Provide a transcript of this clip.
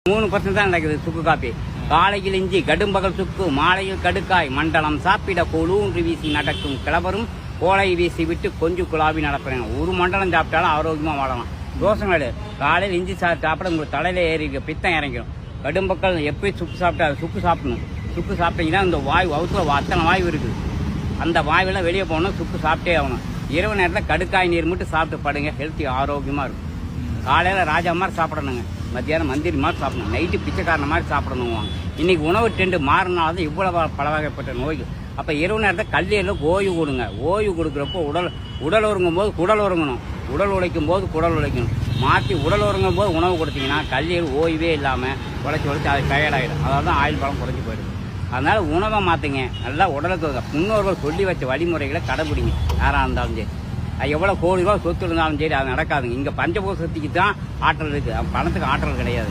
3% தான் நடக்குது சுக்கு காப்பி. காலையில் இஞ்சி கடும்பகல் சுக்கு மாலையில் கடுக்காய் மண்டலம் சாப்பிட கொலூன்று வீசி நடக்கும் கிளவரும் கோலை வீசி விட்டு கொஞ்சம் குழாவி நடப்பேன். ஒரு மண்டலம் சாப்பிட்டாலும் ஆரோக்கியமாக வாழலாம். தோசைகள் காலையில் இஞ்சி சாப்பிட உங்களுக்கு தலையில ஏறி பித்தம் இறங்கிடும். கடும்பக்கள் எப்படி சுக்கு சாப்பிட்டா சுக்கு சாப்பிடணும். சுக்கு சாப்பிட்டீங்கன்னா இந்த வாயு வகுத்துல அத்தனை வாயு இருக்குது. அந்த வாயுவெல்லாம் வெளியே போகணும். சுக்கு சாப்பிட்டே ஆகணும். இரவு நேரத்தில் கடுக்காய் நீர் மட்டும் சாப்பிட்டு படுங்க. ஹெல்த்தி ஆரோக்கியமாக இருக்கும். காலையில் ராஜா மாதிரி சாப்பிடணுங்க. மத்தியானம் மந்திரி மாதிரி சாப்பிடணும். நைட்டு பிச்சைக்காரன மாதிரி சாப்பிடணுங்க. இன்னைக்கு உணவு ட்ரெண்டு மாறினால தான் இவ்வளவு பல வகைப்பட்ட நோய்கள். அப்போ இரவு நேரத்தில் கல்லியில் ஓய்வு கொடுங்க. ஓய்வு கொடுக்குறப்போ உடல் உறங்கும் போது குடல் உறங்கணும். உடல் உழைக்கும் போது குடல் உழைக்கணும். மாற்றி உடல் உறங்கும் போது உணவு கொடுத்தீங்கன்னா கல்லியில் ஓய்வே இல்லாமல் உழைச்சி அது டயர்டாயிடும். அதாவது தான் ஆயுள் பலம் குறைஞ்சி போயிடுது. அதனால உணவை மாற்றுங்க. நல்லா உடலுக்கு முன்னோர்கள் சொல்லி வச்ச வழிமுறைகளை கடைபிடிங்க. யாராக இருந்தாலும் சரி. அது எவ்வளோ கோடி ரூபா சொத்து இருந்தாலும் சரி அது நடக்காதுங்க. இங்கே பஞ்சபூசத்துக்கு தான் ஆற்றல் இருக்குது. பணத்துக்கு ஆற்றல் கிடையாது.